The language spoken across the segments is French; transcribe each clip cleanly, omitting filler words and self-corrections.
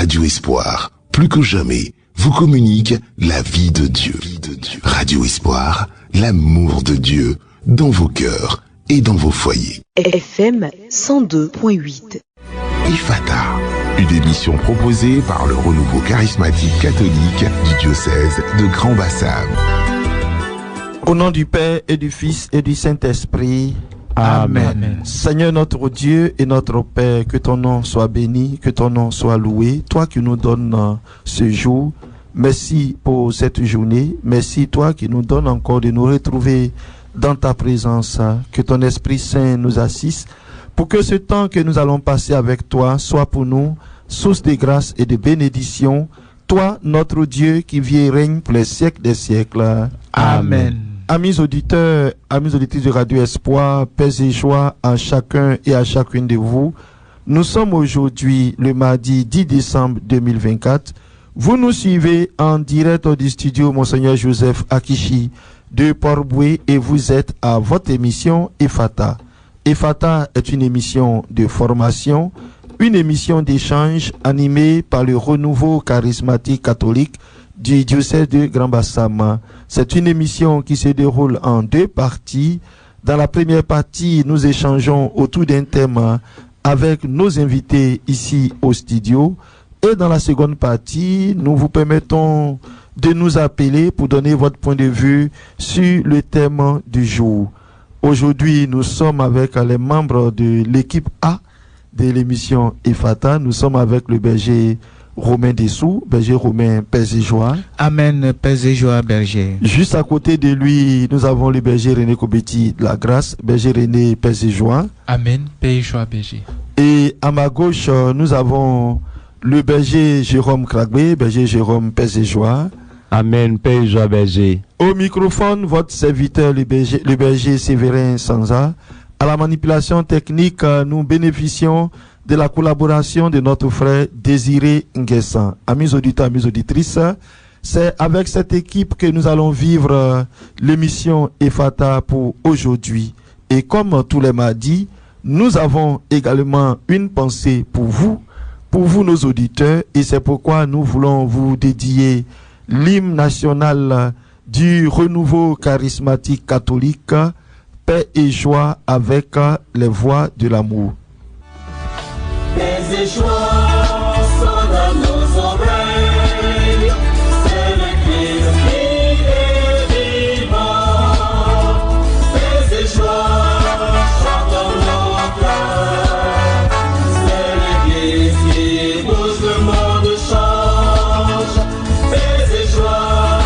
Radio Espoir, plus que jamais, vous communique la vie de Dieu. Radio Espoir, l'amour de Dieu dans vos cœurs et dans vos foyers. FM 102.8. Ifata, une émission proposée par le Renouveau Charismatique Catholique du diocèse de Grand Bassam. Au nom du Père et du Fils et du Saint-Esprit. Amen. Seigneur notre Dieu et notre Père, que ton nom soit béni, que ton nom soit loué. Toi qui nous donnes ce jour, merci pour cette journée. Merci toi qui nous donnes encore de nous retrouver dans ta présence. Que ton Esprit Saint nous assiste pour que ce temps que nous allons passer avec toi soit pour nous source de grâce et de bénédiction. Toi, notre Dieu qui vit et règne pour les siècles des siècles. Amen. Amis auditeurs, amis auditrices de Radio Espoir, paix et joie à chacun et à chacune de vous. Nous sommes aujourd'hui le mardi 10 décembre 2024. Vous nous suivez en direct du studio Monseigneur Joseph Akishi de Port-Boué et vous êtes à votre émission Ifata. Ifata est une émission de formation, une émission d'échange animée par le Renouveau Charismatique Catholique du diocèse de Grand Bassam. C'est une émission qui se déroule en deux parties. Dans la première partie, nous échangeons autour d'un thème avec nos invités ici au studio. Et dans la seconde partie, nous vous permettons de nous appeler pour donner votre point de vue sur le thème du jour. Aujourd'hui, nous sommes avec les membres de l'équipe A de l'émission Ifata. Nous sommes avec le berger Romain Dessous, berger Romain, paix et joie. Amen, paix et joie, berger. Juste à côté de lui, nous avons le berger René Kobeti de la Grâce, berger René, paix et joie. Amen, paix et joie, berger. Et à ma gauche, nous avons le berger Jérôme Kragbe, berger Jérôme, paix et joie. Amen, paix et joie, berger. Au microphone, votre serviteur, le berger Séverin Sanza. À la manipulation technique, nous bénéficions de la collaboration de notre frère Désiré Nguessan. Amis auditeurs, amis auditrices, c'est avec cette équipe que nous allons vivre l'émission Ifata pour aujourd'hui. Et comme tous les mardis, nous avons également une pensée pour vous nos auditeurs, et c'est pourquoi nous voulons vous dédier l'hymne national du Renouveau Charismatique Catholique, paix et joie avec les voix de l'amour. Paix et joie sonne à nos oreilles, c'est le Christ qui est vivant. Paix et joie chante dans nos cœurs, c'est le Christ qui bouge le monde change. Paix et joie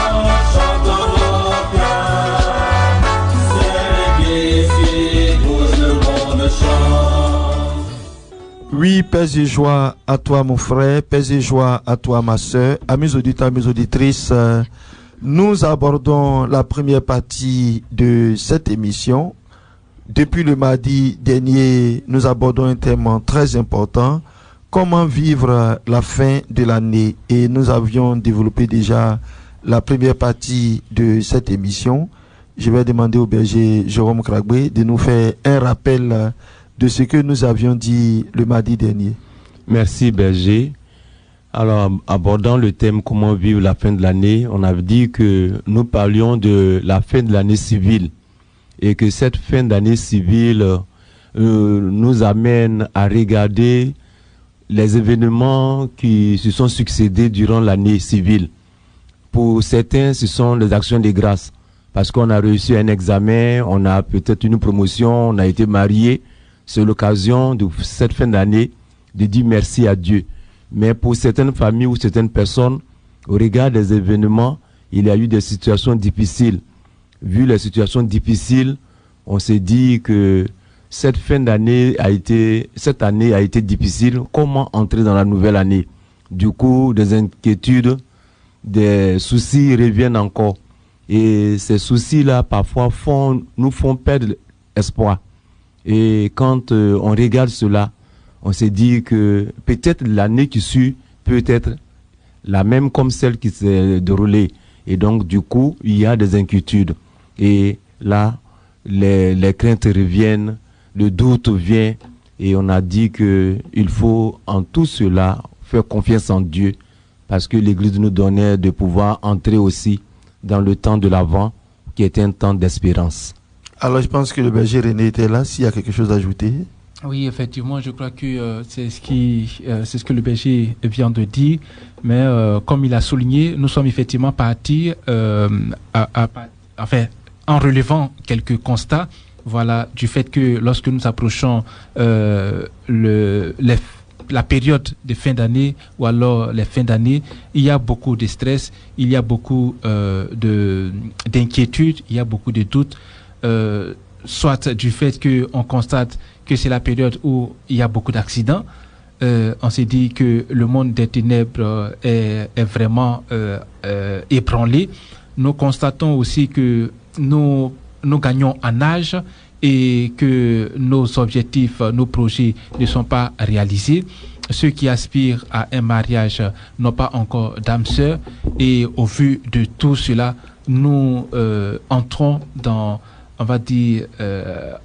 chante dans nos cœurs, c'est le Christ qui bouge le monde change. Oui, paix et joie à toi mon frère, paix et joie à toi ma sœur. Amis auditeurs, amis auditrices, nous abordons la première partie de cette émission. Depuis le mardi dernier, nous abordons un thème très important, comment vivre la fin de l'année. Et nous avions développé déjà la première partie de cette émission. Je vais demander au berger Jérôme Kragbe de nous faire un rappel de ce que nous avions dit le mardi dernier. Merci, berger. Alors, abordant le thème comment vivre la fin de l'année, on avait dit que nous parlions de la fin de l'année civile et que cette fin d'année civile nous amène à regarder les événements qui se sont succédés durant l'année civile. Pour certains, ce sont les actions de grâce parce qu'on a réussi un examen, on a peut-être une promotion, on a été marié. C'est l'occasion de cette fin d'année de dire merci à Dieu. Mais pour certaines familles ou certaines personnes, au regard des événements, il y a eu des situations difficiles. Vu les situations difficiles, on s'est dit que cette année a été difficile. Comment entrer dans la nouvelle année? Du coup, des inquiétudes, des soucis reviennent encore. Et ces soucis-là, parfois, nous font perdre espoir. Et quand on regarde cela, on s'est dit que peut-être l'année qui suit peut être la même comme celle qui s'est déroulée. Et donc, du coup, il y a des inquiétudes. Et là, les craintes reviennent, le doute vient. Et on a dit qu'il faut en tout cela faire confiance en Dieu, parce que l'Église nous donnait de pouvoir entrer aussi dans le temps de l'Avent, qui était un temps d'espérance. Alors je pense que le berger René était là, s'il y a quelque chose à ajouter. Oui, effectivement, je crois que c'est ce que le berger vient de dire. Mais comme il a souligné, nous sommes effectivement partis en relevant quelques constats, voilà, du fait que lorsque nous approchons la période de fin d'année ou alors les fins d'année, il y a beaucoup de stress, il y a beaucoup d'inquiétude, il y a beaucoup de doutes, soit du fait qu'on constate que c'est la période où il y a beaucoup d'accidents. On s'est dit que le monde des ténèbres est vraiment ébranlé. Nous constatons aussi que nous gagnons en âge et que nos objectifs, nos projets ne sont pas réalisés. Ceux qui aspirent à un mariage n'ont pas encore d'âme sœur. Et au vu de tout cela, nous entrons dans, on va dire,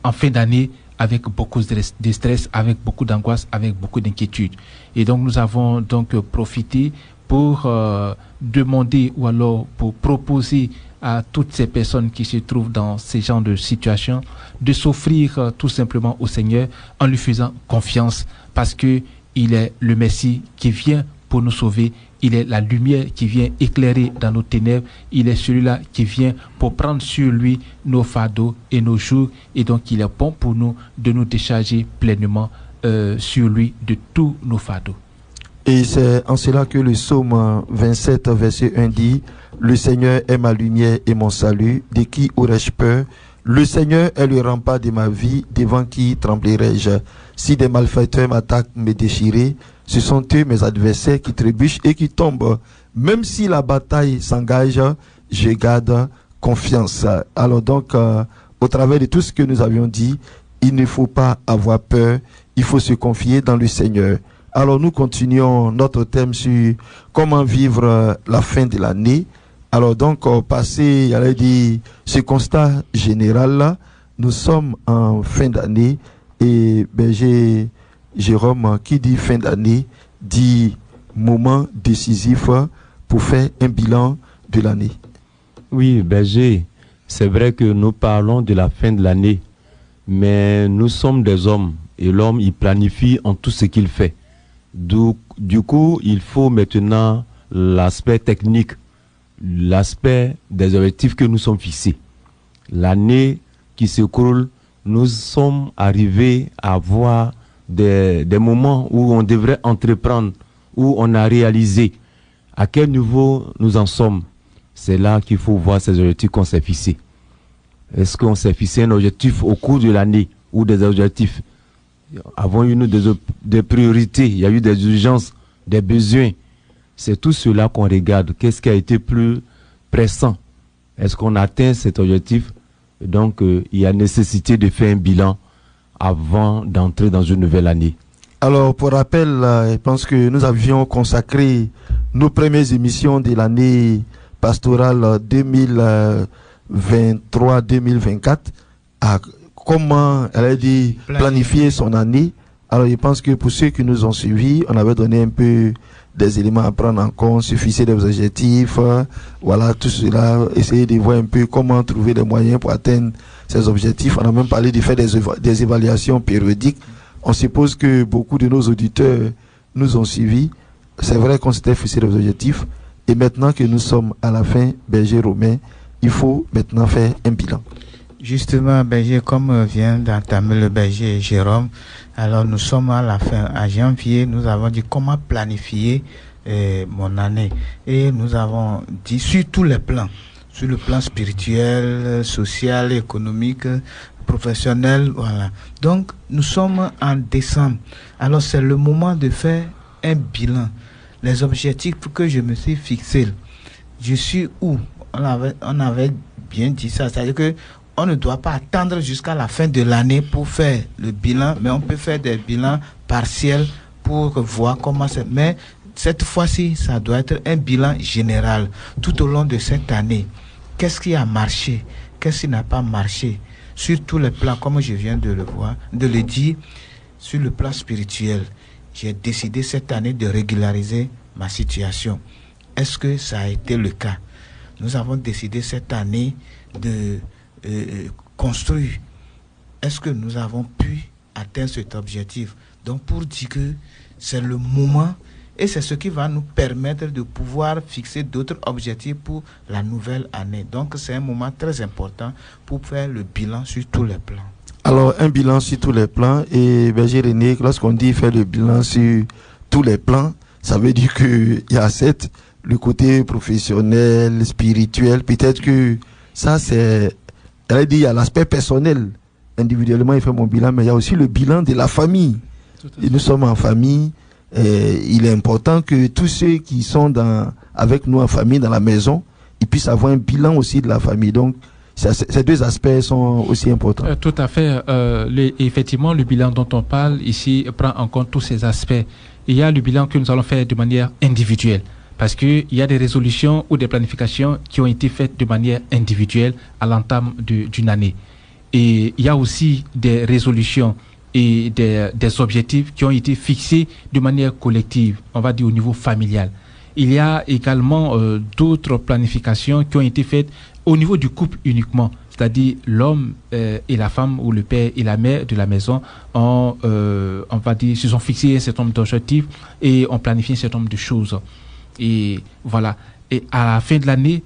en fin d'année avec beaucoup de stress, avec beaucoup d'angoisse, avec beaucoup d'inquiétude. Et donc nous avons donc profité pour demander ou alors pour proposer à toutes ces personnes qui se trouvent dans ces genres de situations de s'offrir tout simplement au Seigneur en lui faisant confiance, parce que il est le Messie qui vient pour nous sauver. Il est la lumière qui vient éclairer dans nos ténèbres. Il est celui-là qui vient pour prendre sur lui nos fardeaux et nos jours. Et donc, il est bon pour nous de nous décharger pleinement sur lui de tous nos fardeaux. Et c'est en cela que le psaume 27, verset 1 dit: le Seigneur est ma lumière et mon salut, de qui aurais-je peur? Le Seigneur est le rempart de ma vie, devant qui tremblerai-je? Si des malfaiteurs m'attaquent, me déchirer, ce sont eux mes adversaires qui trébuchent et qui tombent. Même si la bataille s'engage, je garde confiance. Alors donc, au travers de tout ce que nous avions dit, il ne faut pas avoir peur, il faut se confier dans le Seigneur. Alors nous continuons notre thème sur comment vivre la fin de l'année. Alors donc, passé, j'allais dire, ce constat général-là, nous sommes en fin d'année et berger Jérôme, qui dit fin d'année, dit moment décisif pour faire un bilan de l'année. Oui, berger, c'est vrai que nous parlons de la fin de l'année, mais nous sommes des hommes et l'homme, il planifie en tout ce qu'il fait. Du coup, il faut maintenant l'aspect technique, l'aspect des objectifs que nous sommes fixés. L'année qui s'écoule, nous sommes arrivés à voir des moments où on devrait entreprendre, où on a réalisé à quel niveau nous en sommes. C'est là qu'il faut voir ces objectifs qu'on s'est fixés. Est-ce qu'on s'est fixé un objectif au cours de l'année ou des objectifs? Avons-nous des priorités? Il y a eu des urgences, des besoins. C'est tout cela qu'on regarde. Qu'est-ce qui a été plus pressant? Est-ce qu'on atteint cet objectif? Donc, il y a nécessité de faire un bilan avant d'entrer dans une nouvelle année. Alors, pour rappel, je pense que nous avions consacré nos premières émissions de l'année pastorale 2023-2024 à comment, elle a dit, planifier son année. Alors, je pense que pour ceux qui nous ont suivis, on avait donné un peu des éléments à prendre en compte, se fixer des objectifs, voilà, tout cela, essayer de voir un peu comment trouver des moyens pour atteindre ces objectifs. On a même parlé de faire des évaluations périodiques. On suppose que beaucoup de nos auditeurs nous ont suivis. C'est vrai qu'on s'était fixé des objectifs. Et maintenant que nous sommes à la fin, berger Romain, il faut maintenant faire un bilan. Justement, berger, comme vient d'entamer le berger Jérôme, alors nous sommes à la fin, à janvier, nous avons dit comment planifier mon année. Et nous avons dit sur tous les plans, sur le plan spirituel, social, économique, professionnel, voilà. Donc, nous sommes en décembre. Alors, c'est le moment de faire un bilan. Les objectifs que je me suis fixés, je suis où? On avait bien dit ça, c'est-à-dire que on ne doit pas attendre jusqu'à la fin de l'année pour faire le bilan, mais on peut faire des bilans partiels pour voir comment c'est. Mais cette fois-ci, ça doit être un bilan général tout au long de cette année. Qu'est-ce qui a marché? Qu'est-ce qui n'a pas marché? Sur tous les plans, comme je viens de le dire, sur le plan spirituel, j'ai décidé cette année de régulariser ma situation. Est-ce que ça a été le cas? Nous avons décidé cette année de construire. Est-ce que nous avons pu atteindre cet objectif? Donc pour dire que c'est le moment et c'est ce qui va nous permettre de pouvoir fixer d'autres objectifs pour la nouvelle année. Donc c'est un moment très important pour faire le bilan sur tous les plans. Alors un bilan sur tous les plans, et Berger René, lorsqu'on dit faire le bilan sur tous les plans, ça veut dire qu'il y a le côté professionnel, spirituel, peut-être que ça c'est, elle a dit, il y a l'aspect personnel. Individuellement, il fait mon bilan, mais il y a aussi le bilan de la famille. Et nous sommes en famille. Il est important que tous ceux qui sont avec nous en famille, dans la maison, ils puissent avoir un bilan aussi de la famille. Donc, ces deux aspects sont aussi importants. Tout à fait. Effectivement, le bilan dont on parle ici prend en compte tous ces aspects. Il y a le bilan que nous allons faire de manière individuelle. Parce qu'il y a des résolutions ou des planifications qui ont été faites de manière individuelle à l'entame d'une année. Et il y a aussi des résolutions et des objectifs qui ont été fixés de manière collective, on va dire au niveau familial. Il y a également d'autres planifications qui ont été faites au niveau du couple uniquement, c'est-à-dire l'homme et la femme ou le père et la mère de la maison on va dire, se sont fixés un certain nombre d'objectifs et ont planifié un certain nombre de choses. Et voilà. Et à la fin de l'année,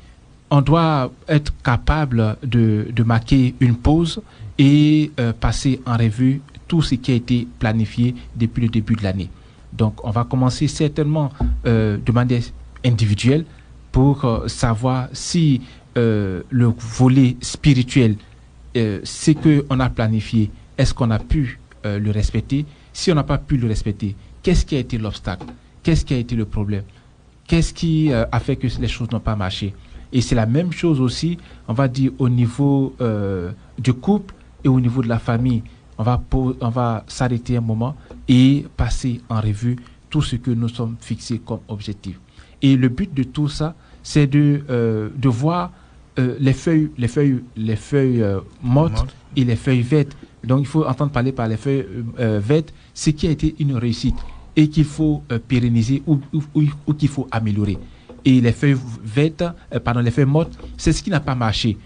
on doit être capable de marquer une pause et passer en revue tout ce qui a été planifié depuis le début de l'année. Donc, on va commencer certainement de manière individuelle pour savoir si le volet spirituel, ce qu'on a planifié, est-ce qu'on a pu le respecter? Si on n'a pas pu le respecter, qu'est-ce qui a été l'obstacle? Qu'est-ce qui a été le problème? Qu'est-ce qui a fait que les choses n'ont pas marché? Et c'est la même chose aussi, on va dire, au niveau du couple et au niveau de la famille. On va s'arrêter un moment et passer en revue tout ce que nous sommes fixés comme objectif. Et le but de tout ça, c'est de voir les feuilles mortes et les feuilles vertes. Donc, il faut entendre parler par les feuilles vertes, ce qui a été une réussite et qu'il faut pérenniser ou qu'il faut améliorer. Et les feuilles vertes, les feuilles mortes, c'est ce qui n'a pas marché.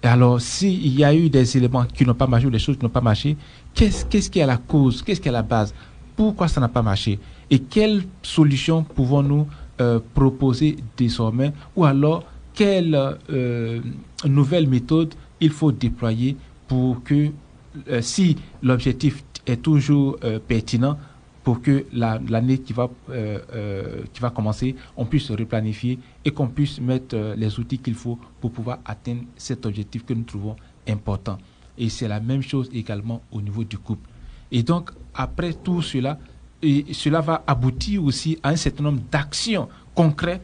Alors, s'il y a eu des éléments qui n'ont pas marché ou des choses qui n'ont pas marché, qu'est-ce qui est la cause? Qu'est-ce qui est la base? Pourquoi ça n'a pas marché? Et quelles solutions pouvons-nous proposer désormais? Ou alors, quelle nouvelle méthode il faut déployer pour que, si l'objectif est toujours pertinent, pour que l'année qui va commencer, on puisse replanifier et qu'on puisse mettre les outils qu'il faut pour pouvoir atteindre cet objectif que nous trouvons important. Et c'est la même chose également au niveau du couple. Et donc, après tout cela, cela va aboutir aussi à un certain nombre d'actions concrètes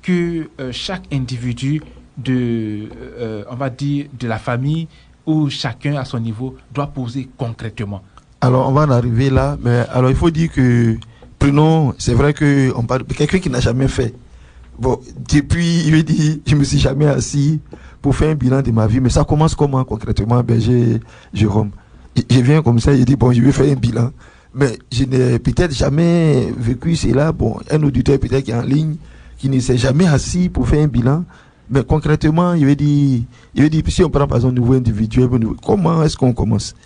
que chaque individu on va dire, de la famille ou chacun à son niveau doit poser concrètement. Alors, on va en arriver là, mais alors il faut dire que, prenons, c'est vrai qu'on parle de quelqu'un qui n'a jamais fait. Bon, depuis, il me dit, je me suis jamais assis pour faire un bilan de ma vie, mais ça commence comment concrètement, Berger Jérôme? Je viens comme ça, je dis, bon, je vais faire un bilan, mais je n'ai peut-être jamais vécu cela. Bon, un auditeur peut-être qui est en ligne, qui ne s'est jamais assis pour faire un bilan, mais concrètement, il veut dire, si on prend par exemple au niveau individuel, comment est-ce qu'on commence?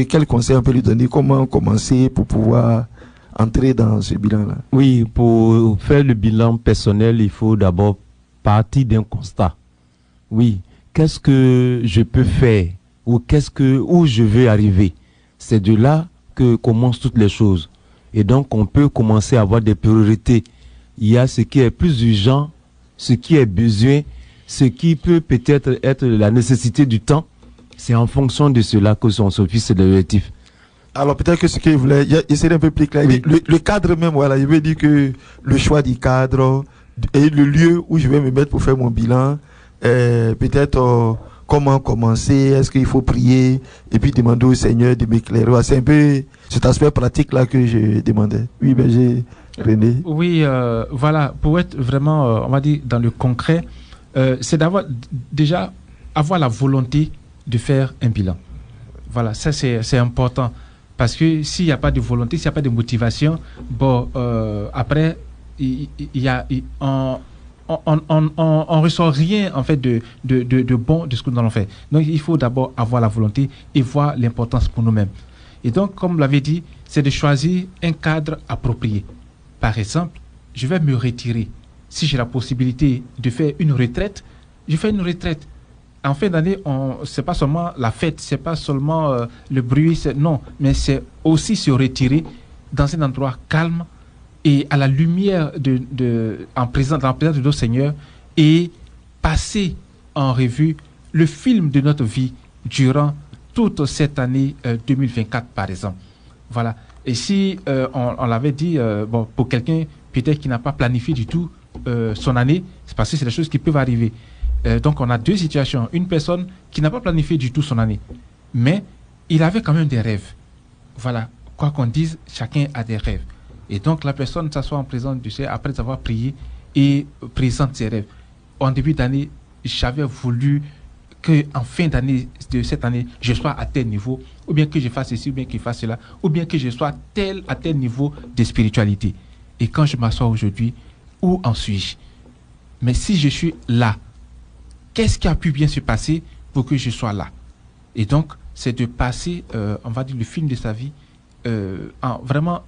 Quel conseil on peut lui donner? Comment commencer pour pouvoir entrer dans ce bilan-là? Oui, pour faire le bilan personnel, il faut d'abord partir d'un constat. Oui, qu'est-ce que je peux faire ou où je veux arriver? C'est de là que commencent toutes les choses. Et donc, on peut commencer à avoir des priorités. Il y a ce qui est plus urgent, ce qui est besoin, ce qui peut peut-être être la nécessité du temps. C'est en fonction de cela que son fixe l'objectif. Alors peut-être que ce qu'il voulait, il serait un peu plus clair. Oui. Le cadre même, voilà, il veut dire que le choix du cadre et le lieu où je vais me mettre pour faire mon bilan, peut-être comment commencer, est-ce qu'il faut prier et puis demander au Seigneur de m'éclairer. C'est un peu cet aspect pratique-là que je demandais. Oui, Berger René. Oui, voilà, pour être vraiment, on va dire, dans le concret, c'est d'avoir déjà avoir la volonté de faire un bilan. Voilà, ça c'est important. Parce que s'il n'y a pas de volonté, s'il n'y a pas de motivation, bon, après, on ressent rien en fait de bon de ce que nous allons faire. Donc il faut d'abord avoir la volonté et voir l'importance pour nous-mêmes. Et donc, comme vous l'avez dit, c'est de choisir un cadre approprié. Par exemple, je vais me retirer. Si j'ai la possibilité de faire une retraite, je fais une retraite. En fin d'année, c'est pas seulement la fête, c'est pas seulement le bruit, non, mais c'est aussi se retirer dans un endroit calme et à la lumière dans la présence de notre Seigneur et passer en revue le film de notre vie durant toute cette année 2024, par exemple. Voilà. Et si on l'avait dit, bon, pour quelqu'un peut-être qui n'a pas planifié du tout son année, c'est parce que c'est des choses qui peuvent arriver. Donc on a deux situations. Une personne qui n'a pas planifié du tout son année, mais il avait quand même des rêves. Voilà. Quoi qu'on dise, chacun a des rêves. Et donc la personne s'assoit en présence du Seigneur après avoir prié et présente ses rêves. En début d'année, j'avais voulu qu'en fin d'année, de cette année, je sois à tel niveau, ou bien que je fasse ceci, ou bien que je fasse cela, ou bien que je sois à tel niveau de spiritualité. Et quand je m'assois aujourd'hui, où en suis-je? Mais si je suis là, qu'est-ce qui a pu bien se passer pour que je sois là? Et donc, c'est de passer, on va dire, le film de sa vie, vraiment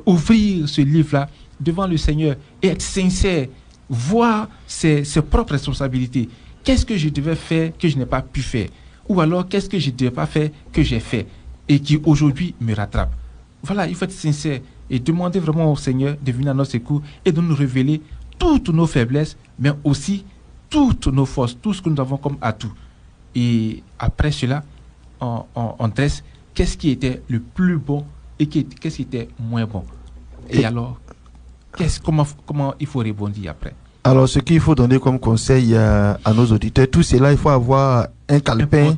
ouvrir ce livre-là devant le Seigneur et être sincère, voir ses propres responsabilités. Qu'est-ce que je devais faire que je n'ai pas pu faire? Ou alors, qu'est-ce que je ne devais pas faire que j'ai fait et qui aujourd'hui me rattrape? Voilà, il faut être sincère et demander vraiment au Seigneur de venir à notre secours et de nous révéler toutes nos faiblesses, mais aussi toutes nos forces, tout ce que nous avons comme atout. Et après cela, on dresse qu'est-ce qui était le plus bon et qu'est-ce qui était moins bon. Et alors, comment il faut rebondir après? Alors, ce qu'il faut donner comme conseil à nos auditeurs, tout cela, il faut avoir un calepin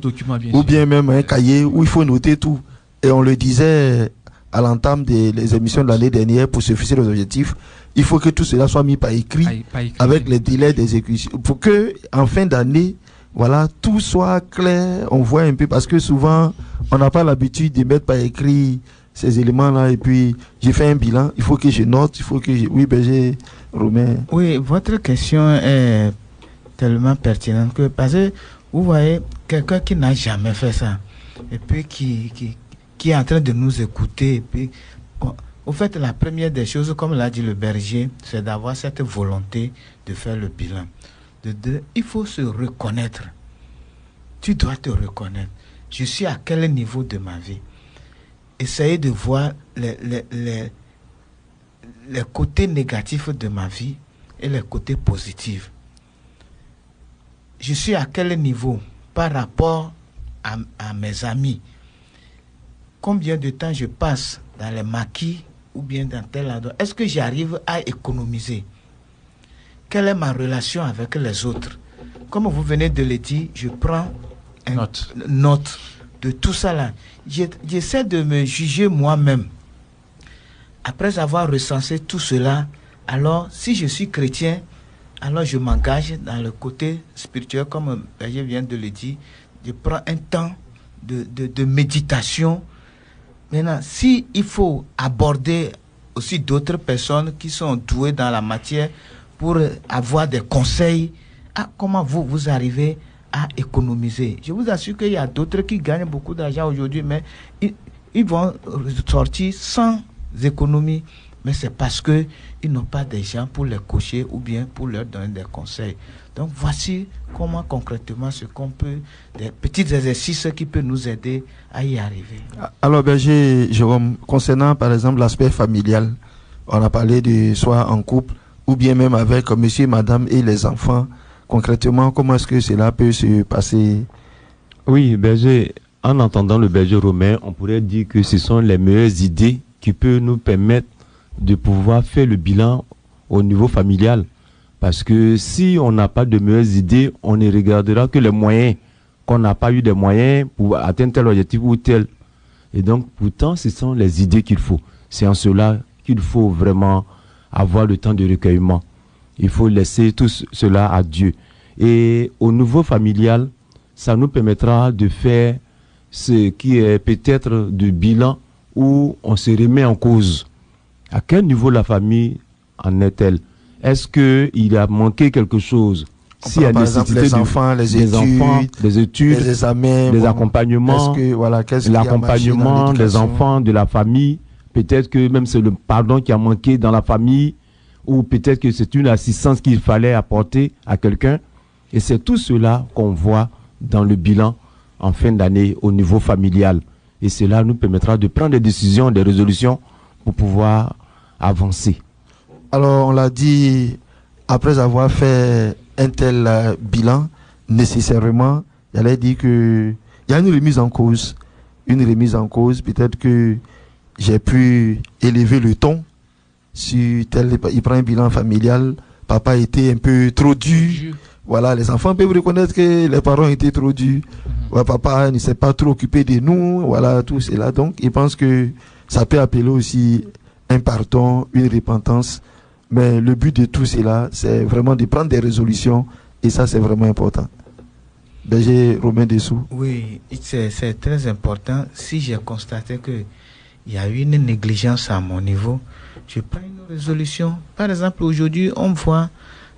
ou bien même un cahier où il faut noter tout. Et on le disait à l'entame des émissions de l'année dernière, pour se fixer les objectifs, il faut que tout cela soit mis par écrit, avec les délais d'exécution, pour que en fin d'année, voilà, tout soit clair, on voit un peu, parce que souvent, on n'a pas l'habitude de mettre par écrit ces éléments-là, et puis j'ai fait un bilan, il faut que je note, il faut que oui, Berger Romain. Oui, votre question est tellement pertinente que, parce que vous voyez, quelqu'un qui n'a jamais fait ça, et puis qui est en train de nous écouter, et puis, au fait, la première des choses, comme l'a dit le berger, c'est d'avoir cette volonté de faire le bilan. Il faut se reconnaître. Tu dois te reconnaître. Je suis à quel niveau de ma vie? Essayez de voir les côtés négatifs de ma vie et les côtés positifs. Je suis à quel niveau par rapport à mes amis? Combien de temps je passe dans les maquis ou bien dans tel endroit? Est-ce que j'arrive à économiser? Quelle est ma relation avec les autres? Comme vous venez de le dire, je prends une note de tout ça là. J'essaie de me juger moi-même. Après avoir recensé tout cela, alors si je suis chrétien, alors je m'engage dans le côté spirituel, comme je viens de le dire. Je prends un temps de méditation. Maintenant, si il faut aborder aussi d'autres personnes qui sont douées dans la matière pour avoir des conseils, comment vous arrivez à économiser. Je vous assure qu'il y a d'autres qui gagnent beaucoup d'argent aujourd'hui, mais ils vont sortir sans économie. Mais c'est parce qu'ils n'ont pas des gens pour les coacher ou bien pour leur donner des conseils. Donc voici comment concrètement ce qu'on peut, des petits exercices qui peuvent nous aider à y arriver. Alors berger Jérôme, concernant par exemple l'aspect familial, on a parlé de soit en couple ou bien même avec monsieur, madame et les enfants. Concrètement, comment est-ce que cela peut se passer? Oui, berger, en entendant le berger Romain, on pourrait dire que ce sont les meilleures idées qui peuvent nous permettre de pouvoir faire le bilan au niveau familial. Parce que si on n'a pas de meilleures idées, on ne regardera que les moyens, qu'on n'a pas eu des moyens pour atteindre tel objectif ou tel. Et donc, pourtant, ce sont les idées qu'il faut. C'est en cela qu'il faut vraiment avoir le temps de recueillement. Il faut laisser tout cela à Dieu. Et au niveau familial, ça nous permettra de faire ce qui est peut-être du bilan où on se remet en cause. À quel niveau la famille en est-elle? Est-ce qu'il a manqué quelque chose? Si par exemple les enfants, les études, les examens, les accompagnements, l'accompagnement des enfants, de la famille, peut-être que même c'est le pardon qui a manqué dans la famille, ou peut-être que c'est une assistance qu'il fallait apporter à quelqu'un. Et c'est tout cela qu'on voit dans le bilan en fin d'année au niveau familial. Et cela nous permettra de prendre des décisions, des résolutions pour pouvoir avancer. Alors on l'a dit, après avoir fait un tel bilan, nécessairement, j'allais dire qu'il y a une remise en cause. Une remise en cause, peut-être que j'ai pu élever le ton. Si il prend un bilan familial, papa était un peu trop dur. Voilà, les enfants peuvent reconnaître que les parents étaient trop durs. Ouais, papa ne s'est pas trop occupé de nous. Voilà, tout cela. Donc, ils pensent que ça peut appeler aussi un pardon, une repentance. Mais le but de tout cela, c'est vraiment de prendre des résolutions. Et ça, c'est vraiment important. Berger Romain Dessous. Oui, c'est très important. Si j'ai constaté qu'il y a eu une négligence à mon niveau, je prends une résolution. Par exemple, aujourd'hui, on voit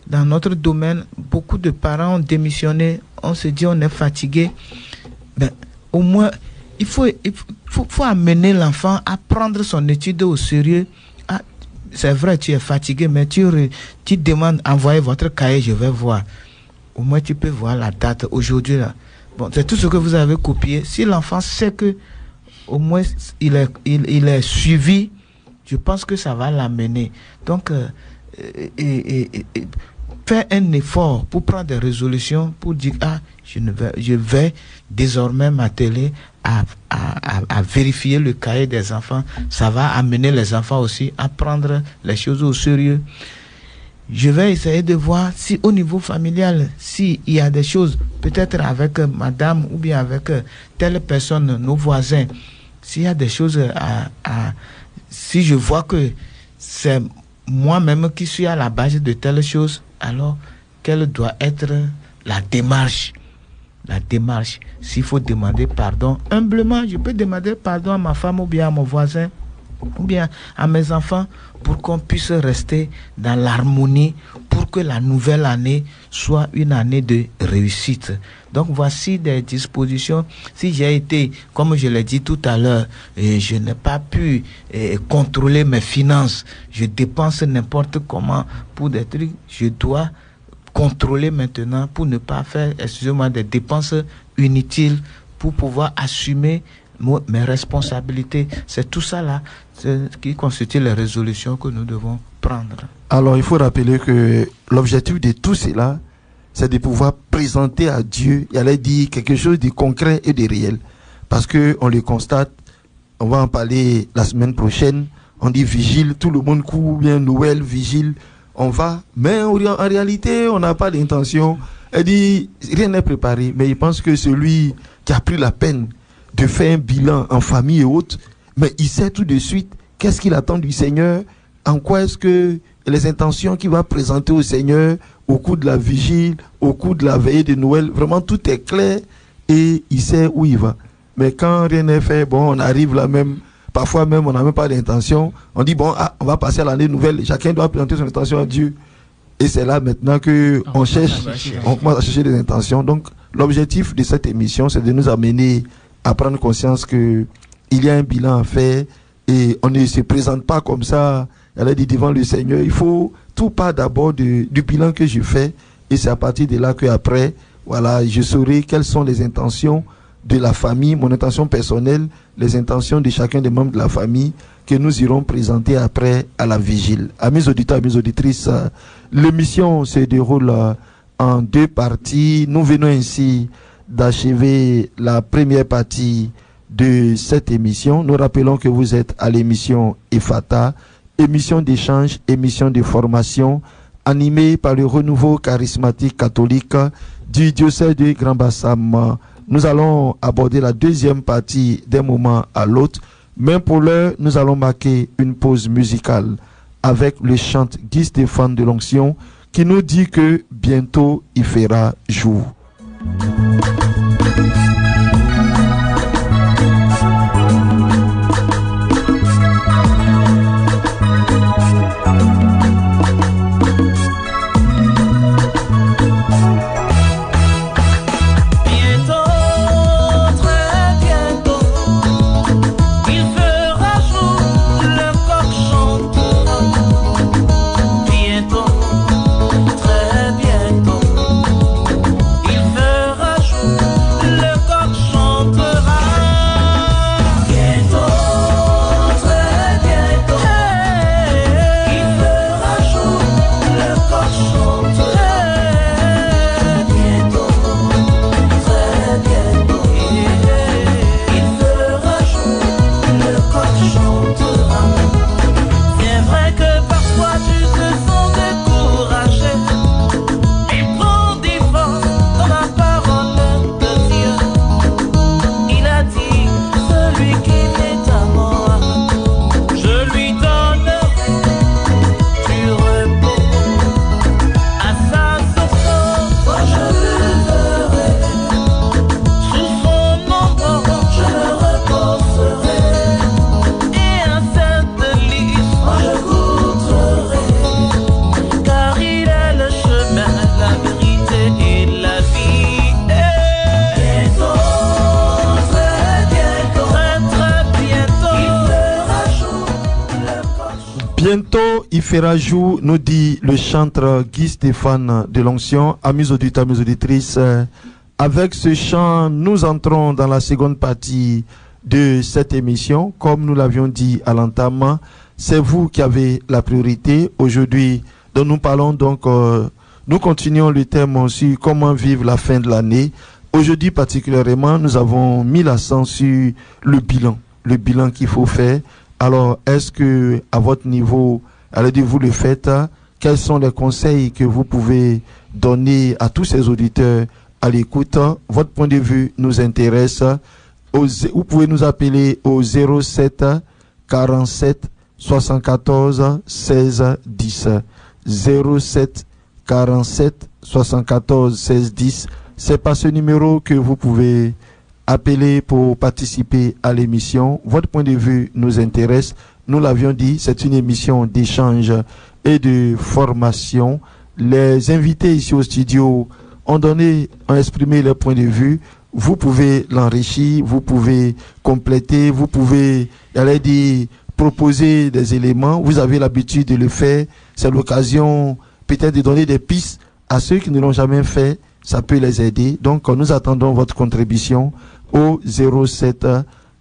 dans notre domaine, beaucoup de parents ont démissionné. On se dit on est fatigué. Ben, au moins, il faut amener l'enfant à prendre son étude au sérieux. Ah, c'est vrai, tu es fatigué, mais tu demandes, envoyez votre cahier, je vais voir. Au moins, tu peux voir la date aujourd'hui. Là. Bon, c'est tout ce que vous avez copié. Si l'enfant sait que au moins il est suivi, je pense que ça va l'amener. Donc, faire un effort pour prendre des résolutions, pour dire, je vais désormais m'atteler à vérifier le cahier des enfants. Ça va amener les enfants aussi à prendre les choses au sérieux. Je vais essayer de voir si au niveau familial, s'il y a des choses, peut-être avec madame ou bien avec telle personne, nos voisins, s'il y a des choses si je vois que c'est moi-même qui suis à la base de telles choses, alors quelle doit être la démarche? La démarche, s'il faut demander pardon, humblement, je peux demander pardon à ma femme ou bien à mon voisin ou bien à mes enfants pour qu'on puisse rester dans l'harmonie, pour que la nouvelle année soit une année de réussite. Donc voici des dispositions. Si j'ai été, comme je l'ai dit tout à l'heure, je n'ai pas pu contrôler mes finances, je dépense n'importe comment pour des trucs, je dois contrôler maintenant pour ne pas faire, excusez-moi, des dépenses inutiles, pour pouvoir assumer mes responsabilités. C'est tout ça là qui constitue les résolutions que nous devons prendre. Alors il faut rappeler que l'objectif de tout cela, c'est de pouvoir présenter à Dieu, il allait dire quelque chose de concret et de réel. Parce que on le constate, on va en parler la semaine prochaine, on dit vigile, tout le monde court, bien Noël, vigile, on va, mais en réalité, on n'a pas d'intention. Elle dit, rien n'est préparé, mais il pense que celui qui a pris la peine de faire un bilan en famille et autres, mais il sait tout de suite qu'est-ce qu'il attend du Seigneur, en quoi est-ce que les intentions qu'il va présenter au Seigneur au cours de la vigile, au cours de la veillée de Noël, vraiment tout est clair et il sait où il va. Mais quand rien n'est fait, bon, on arrive là même, parfois même on n'a même pas d'intention, on dit bon, on va passer à l'année nouvelle, chacun doit présenter son intention à Dieu. Et c'est là maintenant que on commence à chercher des intentions. Donc l'objectif de cette émission, c'est de nous amener à prendre conscience que il y a un bilan à faire et on ne se présente pas comme ça, elle a dit devant le Seigneur. Il faut tout part d'abord du bilan que je fais et c'est à partir de là que après, voilà, je saurai quelles sont les intentions de la famille, mon intention personnelle, les intentions de chacun des membres de la famille que nous irons présenter après à la vigile. Amis auditeurs, amis auditrices, l'émission se déroule en deux parties. Nous venons ainsi d'achever la première partie de cette émission. Nous rappelons que vous êtes à l'émission Ephata, émission d'échange, émission de formation, animée par le renouveau charismatique catholique du diocèse de Grand Bassam. Nous allons aborder la deuxième partie d'un moment à l'autre, mais pour l'heure, nous allons marquer une pause musicale avec le chant Guy Stéphane de l'Onction qui nous dit que bientôt il fera jour. il fera jour, nous dit le chanteur Guy Stéphane de l'Onction. Amis auditeurs, amis auditrices, avec ce chant, nous entrons dans la seconde partie de cette émission. Comme nous l'avions dit à l'entame, c'est vous qui avez la priorité. Aujourd'hui, dont nous parlons donc, nous continuons le thème sur comment vivre la fin de l'année. Aujourd'hui particulièrement, nous avons mis l'accent sur le bilan qu'il faut faire. Alors, est-ce que à votre niveau, allez-y, vous le faites? Quels sont les conseils que vous pouvez donner à tous ces auditeurs à l'écoute? Votre point de vue nous intéresse. Vous pouvez nous appeler au 07 47 74 16 10. 07 47 74 16 10. C'est par ce numéro que vous pouvez appeler pour participer à l'émission. Votre point de vue nous intéresse. Nous l'avions dit, c'est une émission d'échange et de formation. Les invités ici au studio ont exprimé leur point de vue. Vous pouvez l'enrichir, vous pouvez compléter, vous pouvez, proposer des éléments. Vous avez l'habitude de le faire. C'est l'occasion peut-être de donner des pistes à ceux qui ne l'ont jamais fait. Ça peut les aider. Donc, nous attendons votre contribution au 07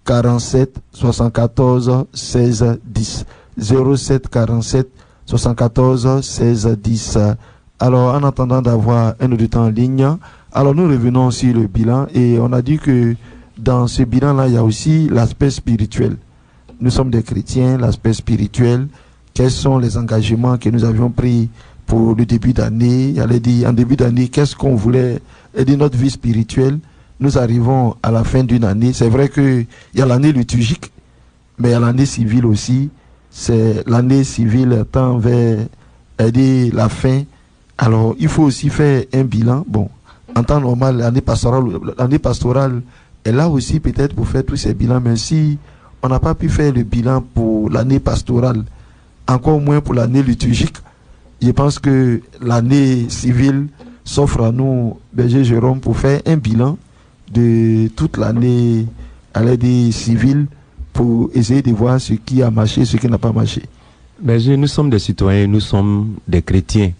47 74 16 10. 07 47 74 16 10. Alors, en attendant d'avoir un auditeur en ligne, alors nous revenons sur le bilan et on a dit que dans ce bilan-là, il y a aussi l'aspect spirituel. Nous sommes des chrétiens, l'aspect spirituel. Quels sont les engagements que nous avions pris pour le début d'année? En début d'année, qu'est-ce qu'on voulait aider notre vie spirituelle? Nous arrivons à la fin d'une année. C'est vrai qu'il y a l'année liturgique, mais il y a l'année civile aussi. C'est l'année civile tend vers aider la fin. Alors, il faut aussi faire un bilan. Bon, en temps normal, l'année pastorale est là aussi peut-être pour faire tous ces bilans. Mais si on n'a pas pu faire le bilan pour l'année pastorale, encore moins pour l'année liturgique, je pense que l'année civile s'offre à nous, Berger Jérôme, pour faire un bilan de toute l'année civile pour essayer de voir ce qui a marché, ce qui n'a pas marché. Berger, nous sommes des citoyens, nous sommes des chrétiens.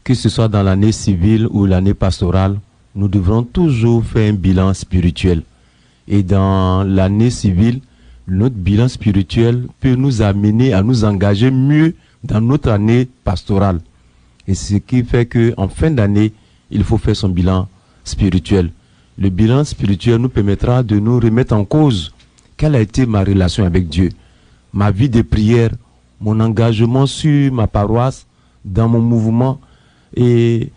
Que ce soit dans l'année civile ou l'année pastorale, nous devrons toujours faire un bilan spirituel. Et dans l'année civile, notre bilan spirituel peut nous amener à nous engager mieux dans notre année pastorale. Et ce qui fait qu'en fin d'année, il faut faire son bilan spirituel. Le bilan spirituel nous permettra de nous remettre en cause. Quelle a été ma relation avec Dieu? Ma vie de prière, mon engagement sur ma paroisse, dans mon mouvement, et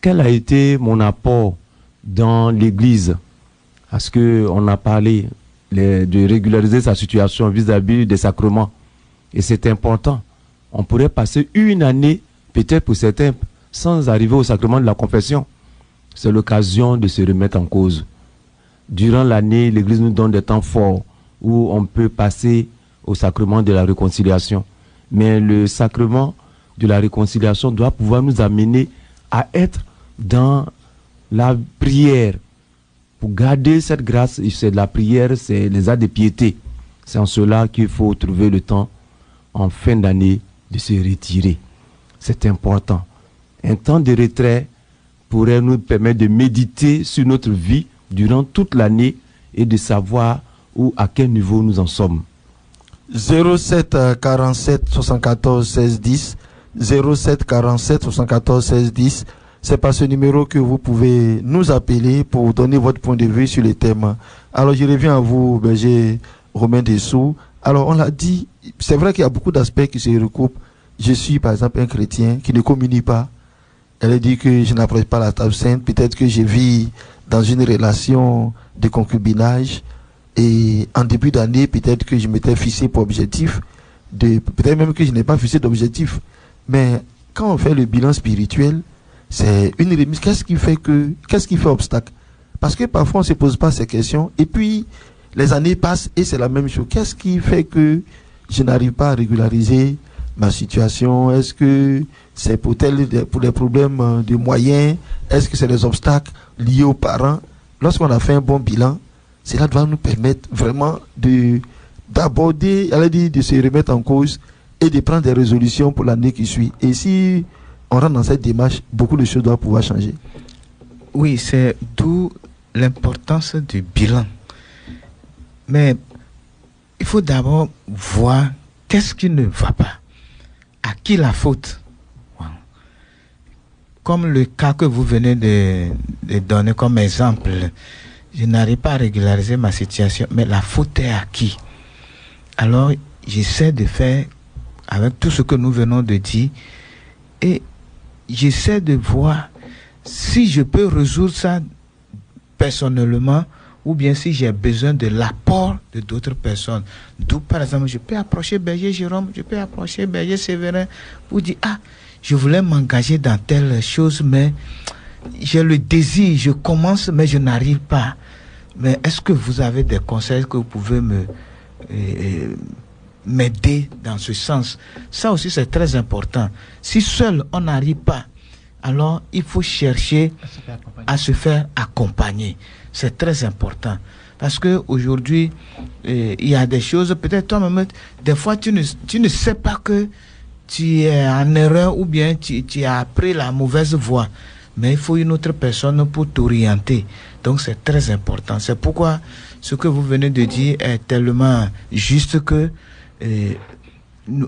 quel a été mon apport dans l'église? Parce qu'on a parlé de régulariser sa situation vis-à-vis des sacrements. Et c'est important. On pourrait passer une année, peut-être pour certains, sans arriver au sacrement de la confession. C'est l'occasion de se remettre en cause. Durant l'année, l'Église nous donne des temps forts où on peut passer au sacrement de la réconciliation. Mais le sacrement de la réconciliation doit pouvoir nous amener à être dans la prière. Pour garder cette grâce, c'est de la prière, c'est les actes de piété. C'est en cela qu'il faut trouver le temps, en fin d'année, de se retirer. C'est important. Un temps de retrait pourrait nous permettre de méditer sur notre vie durant toute l'année et de savoir à quel niveau nous en sommes. 07 47 74 16 10. 07 47 74 16 10. C'est par ce numéro que vous pouvez nous appeler pour donner votre point de vue sur les thèmes. Alors, je reviens à vous, Berger Romain Dessous. Alors, on l'a dit, c'est vrai qu'il y a beaucoup d'aspects qui se recoupent. Je suis, par exemple, un chrétien qui ne communie pas. Elle a dit que je n'approche pas la table sainte. Peut-être que je vis dans une relation de concubinage. Et en début d'année, peut-être que je m'étais fixé pour objectif. Peut-être même que je n'ai pas fixé d'objectif. Mais quand on fait le bilan spirituel, c'est une remise. Qu'est-ce qui fait obstacle? Parce que parfois on ne se pose pas ces questions. Et puis, les années passent et c'est la même chose. Qu'est-ce qui fait que je n'arrive pas à régulariser ma situation? Est-ce que c'est pour des problèmes de moyens? Est-ce que c'est des obstacles liés aux parents? Lorsqu'on a fait un bon bilan, cela doit nous permettre vraiment d'aborder, de se remettre en cause et de prendre des résolutions pour l'année qui suit. Et si on rentre dans cette démarche, beaucoup de choses doivent pouvoir changer. Oui, c'est d'où l'importance du bilan. Mais il faut d'abord voir qu'est-ce qui ne va pas. À qui la faute? Voilà. Comme le cas que vous venez de donner comme exemple, je n'arrive pas à régulariser ma situation, mais la faute est à qui? Alors, j'essaie de faire avec tout ce que nous venons de dire et j'essaie de voir si je peux résoudre ça personnellement ou bien si j'ai besoin de l'apport de d'autres personnes. D'où, par exemple, je peux approcher Berger Jérôme, je peux approcher Berger Séverin pour dire, je voulais m'engager dans telle chose, mais j'ai le désir, je commence, mais je n'arrive pas. Mais est-ce que vous avez des conseils que vous pouvez m'aider dans ce sens? Ça aussi, c'est très important. Si seul, on n'arrive pas, alors il faut chercher à se faire accompagner. C'est très important. Parce qu'aujourd'hui, il y a des choses, peut-être toi-même, des fois, tu ne sais pas que tu es en erreur ou bien tu as pris la mauvaise voie. Mais il faut une autre personne pour t'orienter. Donc, c'est très important. C'est pourquoi ce que vous venez de dire est tellement juste que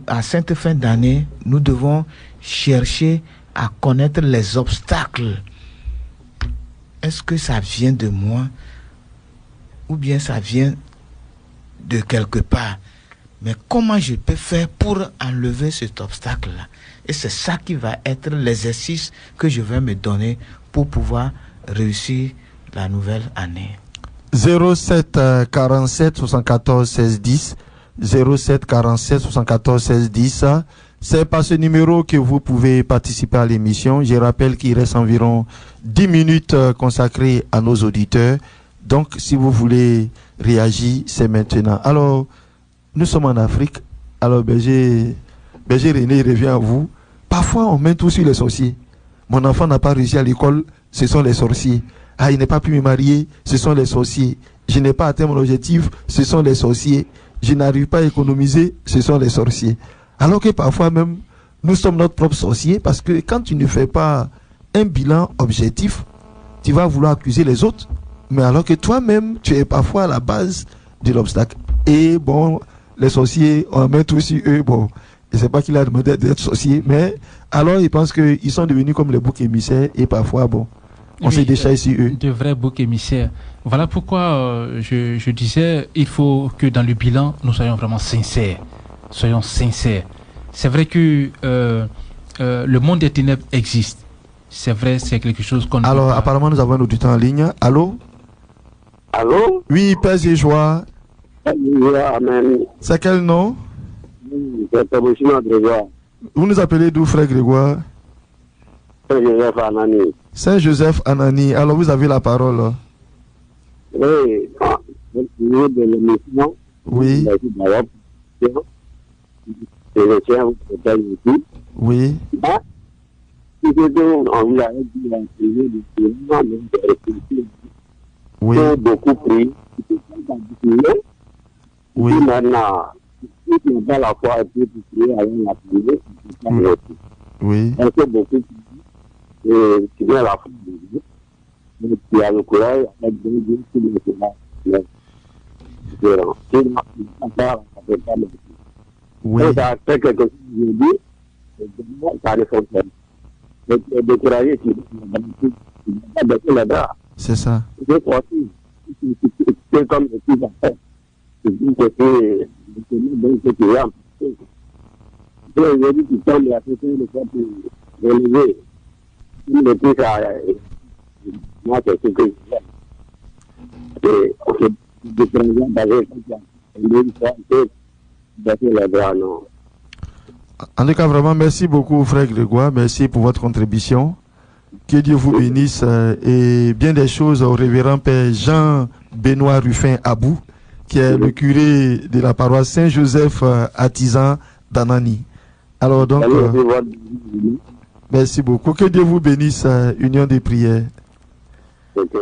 à cette fin d'année, nous devons chercher à connaître les obstacles. Est-ce que ça vient de moi ou bien ça vient de quelque part? Mais comment je peux faire pour enlever cet obstacle-là? Et c'est ça qui va être l'exercice que je vais me donner pour pouvoir réussir la nouvelle année. 07 47 74 16 10 07 47 74 16 10. C'est par ce numéro que vous pouvez participer à l'émission. Je rappelle qu'il reste environ 10 minutes consacrées à nos auditeurs. Donc, si vous voulez réagir, c'est maintenant. Alors, nous sommes en Afrique. Alors, Berger René revient à vous. Parfois, on met tout sur les sorciers. Mon enfant n'a pas réussi à l'école, ce sont les sorciers. Il n'est pas pu me marier, ce sont les sorciers. Je n'ai pas atteint mon objectif, ce sont les sorciers. Je n'arrive pas à économiser, ce sont les sorciers. Alors que parfois même, nous sommes notre propre sorcier, parce que quand tu ne fais pas un bilan objectif, tu vas vouloir accuser les autres, mais alors que toi-même, tu es parfois à la base de l'obstacle. Et bon, les sorciers, on met tout sur eux, bon, je ne sais pas qu'il a demandé d'être sorcier, mais alors ils pensent qu'ils sont devenus comme les boucs émissaires, et parfois, bon, on se déchaîne sur eux. De vrais boucs émissaires. Voilà pourquoi je disais, il faut que dans le bilan, nous soyons vraiment sincères. Soyons sincères. C'est vrai que le monde des ténèbres existe. C'est vrai, c'est quelque chose qu'on... Alors, apparemment, nous avons un auditeur en ligne. Allô? Allô? Oui, Père et joie. Amen. C'est quel nom? C'est Tabouchina Grégoire. Vous nous appelez d'où, frère Grégoire? Saint-Joseph Anani. Saint-Joseph Anani. Alors, vous avez la parole. Oui, au niveau de l'émission. Oui. Je tiens peut-être ici. Oui. Si on vous avait dit un sujet du film, de réfléchir. Oui. J'ai beaucoup pris. Oui. Maintenant, si tu n'as pas la foi et puis tu pries avec la prière, tu peux pas réussir. Oui. On fait beaucoup pris. Et tu viens à la foi de Dieu. Et tu as le courage avec Dieu, tu le fais. Différent. Si tu n'as pas, ça ne peut pas le faire. Oui. Donc, ça fait quelque chose que je dis, et ça ne fonctionne. Mais tu es découragé, tu vas pas baisser les bras. C'est ça. C'est possible. C'est comme ce qu'ils ont fait. C'est dit que c'est bien ce qu'il y a. Aujourd'hui, tu tombes la question de faire pour relever. Il ne peut pas. Moi, c'est ce que je fais. Et c'est décourageant d'aller comme ça. Baisser les bras, non. En tout cas, vraiment, merci beaucoup, frère Grégoire. Merci pour votre contribution. Que Dieu vous bénisse et bien des choses au révérend Père Jean-Benoît Ruffin Abou, qui est le curé de la paroisse Saint-Joseph Artisan d'Anani. Alors donc, merci beaucoup. Que Dieu vous bénisse. Union des prières.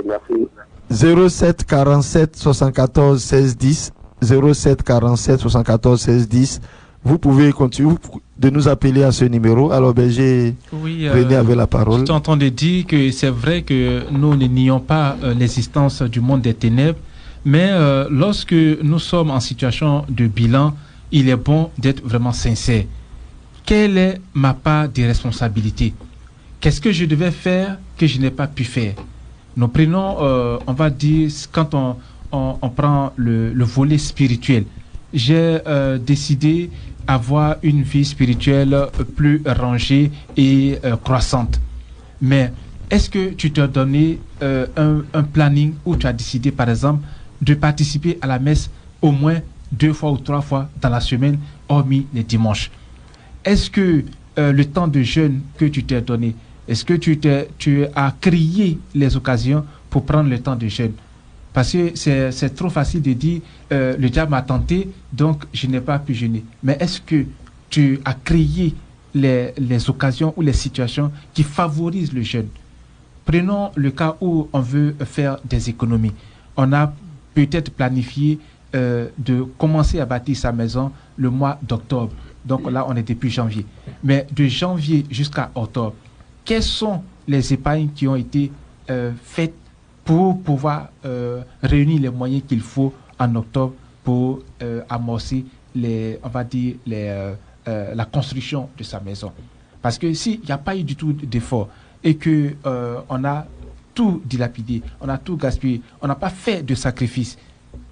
Merci. 07 47 74 16 10 07 47 74 16 10. Vous pouvez continuer de nous appeler à ce numéro. Alors, berger, Oui, René avait la parole. je suis en train de dire que c'est vrai que nous ne nions pas l'existence du monde des ténèbres, mais lorsque nous sommes en situation de bilan, il est bon d'être vraiment sincère. Quelle est ma part de responsabilité? Qu'est-ce que je devais faire que je n'ai pas pu faire? Nous prenons, on va dire, quand on prend le volet spirituel, j'ai décidé avoir une vie spirituelle plus rangée et croissante. Mais est-ce que tu t'es donné un planning où tu as décidé, par exemple, de participer à la messe au moins 2 fois ou 3 fois dans la semaine, hormis les dimanches? Est-ce que le temps de jeûne que tu t'es donné, est-ce que tu as créé les occasions pour prendre le temps de jeûne? Parce que c'est trop facile de dire le diable m'a tenté, donc je n'ai pas pu jeûner. Mais est-ce que tu as créé les occasions ou les situations qui favorisent le jeûne? Prenons le cas où on veut faire des économies. On a peut-être planifié de commencer à bâtir sa maison le mois d'octobre. Donc là, on est depuis janvier. Mais de janvier jusqu'à octobre, quelles sont les épargnes qui ont été faites pour pouvoir réunir les moyens qu'il faut en octobre pour amorcer la construction de sa maison? Parce que s'il n'y a pas eu du tout d'effort et que on a tout dilapidé, on a tout gaspillé, on n'a pas fait de sacrifice,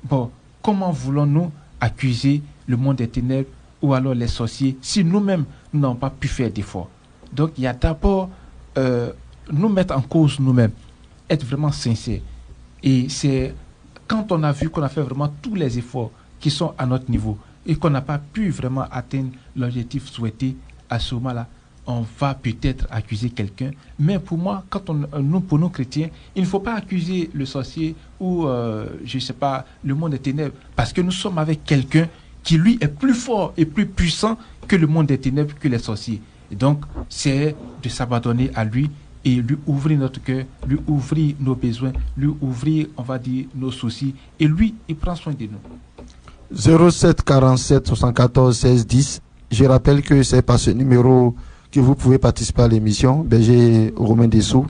bon, comment voulons-nous accuser le monde des ténèbres ou alors les sorciers si nous-mêmes nous n'avons pas pu faire d'efforts? Donc il y a d'abord nous mettre en cause nous-mêmes, être vraiment sincère. Et c'est quand on a vu qu'on a fait vraiment tous les efforts qui sont à notre niveau et qu'on n'a pas pu vraiment atteindre l'objectif souhaité, à ce moment-là, on va peut-être accuser quelqu'un. Mais pour moi, pour nous chrétiens, il ne faut pas accuser le sorcier ou, je ne sais pas, le monde des ténèbres, parce que nous sommes avec quelqu'un qui, lui, est plus fort et plus puissant que le monde des ténèbres, que les sorciers. Et donc, c'est de s'abandonner à lui et lui ouvrir notre cœur, lui ouvrir nos besoins, lui ouvrir, on va dire, nos soucis. Et lui, il prend soin de nous. 07 47 74 16 10. Je rappelle que c'est par ce numéro que vous pouvez participer à l'émission. Berger Romain Dessous.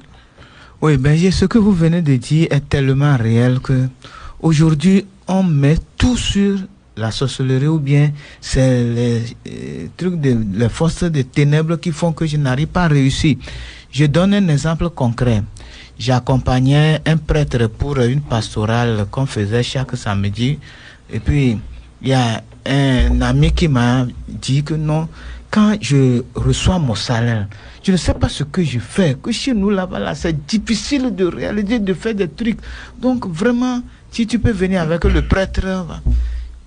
Oui, Berger, ce que vous venez de dire est tellement réel que aujourd'hui, on met tout sur la sorcellerie, ou bien c'est les trucs les forces des ténèbres qui font que je n'arrive pas à réussir. Je donne un exemple concret. J'accompagnais un prêtre pour une pastorale qu'on faisait chaque samedi. Et puis, il y a un ami qui m'a dit que non, quand je reçois mon salaire, je ne sais pas ce que je fais. Que chez nous, là-bas, c'est difficile de réaliser, de faire des trucs. Donc, vraiment, si tu peux venir avec le prêtre,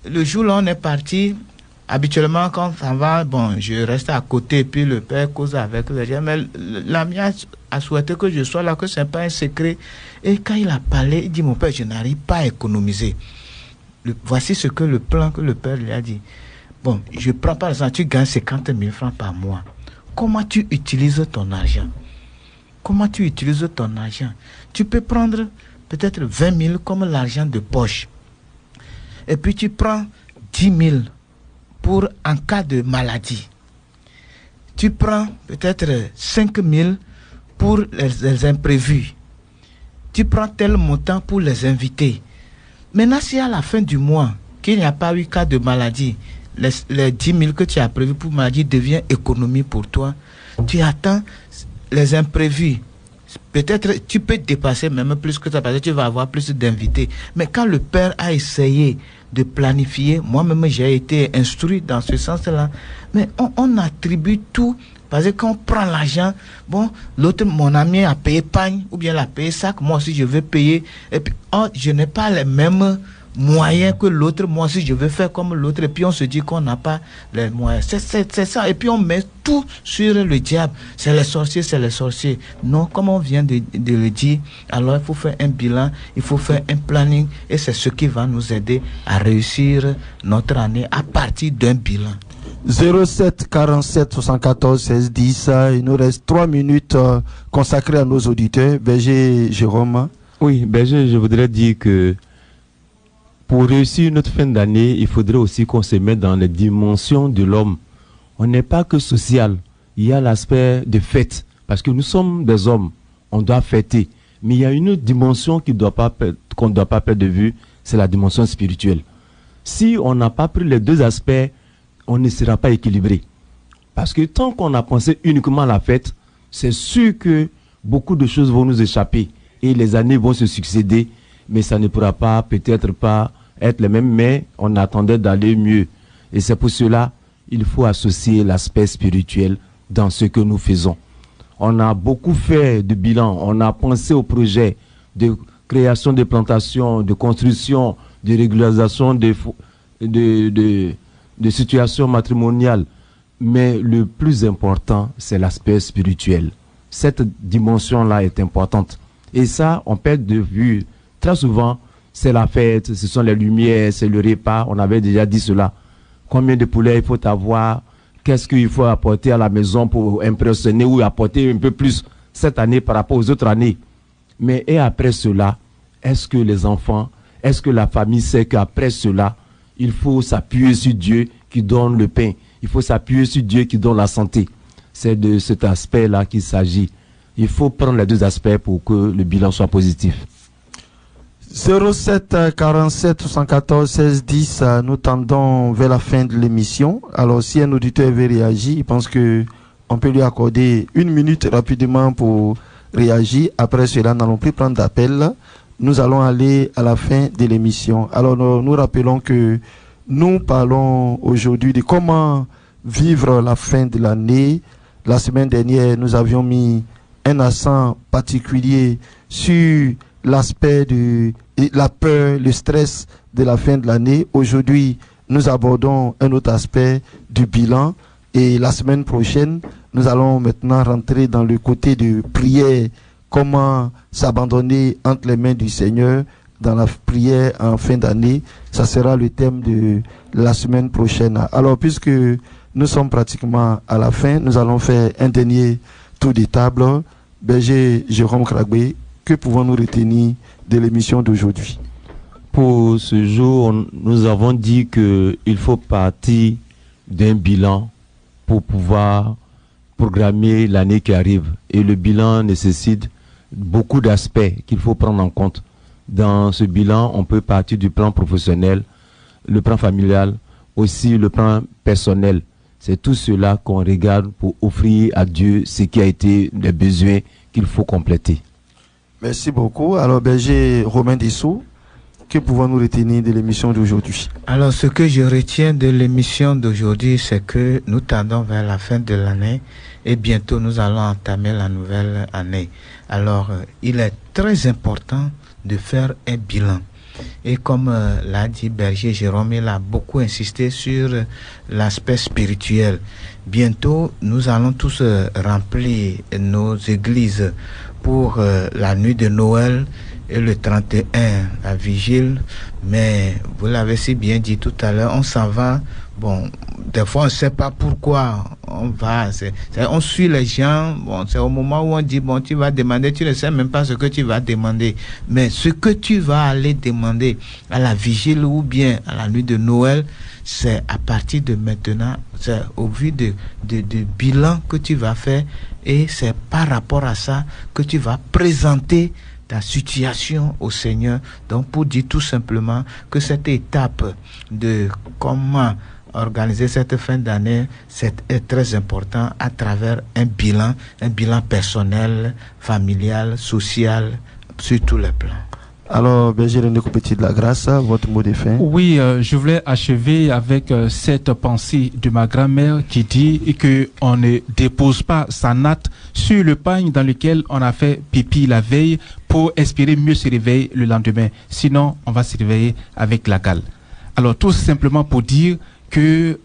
le jour là, on est parti. Habituellement, quand ça va, bon, je reste à côté, et puis le père cause avec les gens. Mais l'ami a souhaité que je sois là, que ce n'est pas un secret. Et quand il a parlé, il dit, mon père, je n'arrive pas à économiser. Voici ce que le plan que le père lui a dit. Bon, je prends par exemple, tu gagnes 50 000 francs par mois. Comment tu utilises ton argent? Comment tu utilises ton argent? Tu peux prendre peut-être 20 000 comme l'argent de poche. Et puis tu prends 10 000 pour en cas de maladie. Tu prends peut-être 5 000 pour les imprévus. Tu prends tel montant pour les invités. Maintenant, si à la fin du mois, qu'il n'y a pas eu cas de maladie, les 10 000 que tu as prévu pour maladie devient économie pour toi. Tu attends les imprévus. Peut-être tu peux dépasser même plus que ça parce que tu vas avoir plus d'invités. Mais quand le père a essayé de planifier, moi-même j'ai été instruit dans ce sens-là, mais on attribue tout. Parce que quand on prend l'argent, bon, l'autre, mon ami a payé pagne ou bien il a payé sac, moi aussi je veux payer. Et puis, je n'ai pas les mêmes moyens que l'autre, moi aussi je veux faire comme l'autre. Et puis on se dit qu'on n'a pas les moyens. C'est ça. Et puis on met tout sur le diable. C'est les sorciers. Non, comme on vient de le dire, alors il faut faire un bilan, il faut faire un planning. Et c'est ce qui va nous aider à réussir notre année à partir d'un bilan. 07 47 74 16 10. Il nous reste 3 minutes consacrées à nos auditeurs. Berger Jérôme. Oui, Berger, je voudrais dire que Pour réussir notre fin d'année, il faudrait aussi qu'on se mette dans les dimensions de l'homme. On n'est pas que social. Il y a l'aspect de fête, parce que nous sommes des hommes, on doit fêter. Mais il y a une autre dimension qu'on ne doit pas perdre de vue, c'est la dimension spirituelle. Si on n'a pas pris les deux aspects, on ne sera pas équilibré. Parce que tant qu'on a pensé uniquement à la fête, c'est sûr que beaucoup de choses vont nous échapper et les années vont se succéder, mais ça ne pourra pas, peut-être pas être les mêmes, mais on attendait d'aller mieux. Et c'est pour cela il faut associer l'aspect spirituel dans ce que nous faisons. On a beaucoup fait de bilan, on a pensé au projet de création de plantations, de construction, de régularisation de situations matrimoniales. Mais le plus important, c'est l'aspect spirituel. Cette dimension-là est importante. Et ça, on perd de vue. Très souvent, c'est la fête, ce sont les lumières, c'est le repas. On avait déjà dit cela. Combien de poulets il faut avoir? Qu'est-ce qu'il faut apporter à la maison pour impressionner ou apporter un peu plus cette année par rapport aux autres années? Mais et après cela, est-ce que les enfants, est-ce que la famille sait qu'après cela, il faut s'appuyer sur Dieu qui donne le pain? Il faut s'appuyer sur Dieu qui donne la santé. C'est de cet aspect-là qu'il s'agit. Il faut prendre les deux aspects pour que le bilan soit positif. 07 47 74 16 10, nous tendons vers la fin de l'émission. Alors si un auditeur veut réagir, il pense que on peut lui accorder 1 minute rapidement pour réagir. Après cela, nous n'allons plus prendre d'appel. Nous allons aller à la fin de l'émission. Alors nous rappelons que nous parlons aujourd'hui de comment vivre la fin de l'année. La semaine dernière, nous avions mis un accent particulier sur l'aspect de la peur, le stress de la fin de l'année. Aujourd'hui, nous abordons un autre aspect du bilan. Et la semaine prochaine, nous allons maintenant rentrer dans le côté de prière, comment s'abandonner entre les mains du Seigneur dans la prière en fin d'année. Ça sera le thème de la semaine prochaine. Alors, puisque nous sommes pratiquement à la fin, nous allons faire un dernier tour de table. Berger Jérôme Kragbe, que pouvons-nous retenir de l'émission d'aujourd'hui? Pour ce jour, nous avons dit qu'il faut partir d'un bilan pour pouvoir programmer l'année qui arrive. Et le bilan nécessite beaucoup d'aspects qu'il faut prendre en compte. Dans ce bilan, on peut partir du plan professionnel, le plan familial, aussi le plan personnel. C'est tout cela qu'on regarde pour offrir à Dieu ce qui a été les besoins qu'il faut compléter. Merci beaucoup. Alors, berger Romain Dessous, que pouvons-nous retenir de l'émission d'aujourd'hui? Alors, ce que je retiens de l'émission d'aujourd'hui, c'est que nous tendons vers la fin de l'année et bientôt nous allons entamer la nouvelle année. Alors, il est très important de faire un bilan. Et comme l'a dit berger Jérôme, il a beaucoup insisté sur l'aspect spirituel. Bientôt, nous allons tous remplir nos églises pour la nuit de Noël et le 31, la vigile. Mais vous l'avez si bien dit tout à l'heure, on s'en va. Bon, des fois on ne sait pas pourquoi on va. On suit les gens. Bon, c'est au moment où on dit, bon, tu vas demander, tu ne sais même pas ce que tu vas demander. Mais ce que tu vas aller demander à la vigile ou bien à la nuit de Noël, c'est à partir de maintenant, c'est au vu de bilan que tu vas faire, et c'est par rapport à ça que tu vas présenter ta situation au Seigneur. Donc, pour dire tout simplement que cette étape de comment organiser cette fin d'année, c'est très important à travers un bilan personnel, familial, social, sur tous les plans. Alors, berger René Coupetit de la Grâce, votre mot de fin? Oui, je voulais achever avec cette pensée de ma grand-mère qui dit qu'on ne dépose pas sa natte sur le pagne dans lequel on a fait pipi la veille pour espérer mieux se réveiller le lendemain. Sinon, on va se réveiller avec la gale. Alors, tout simplement pour dire que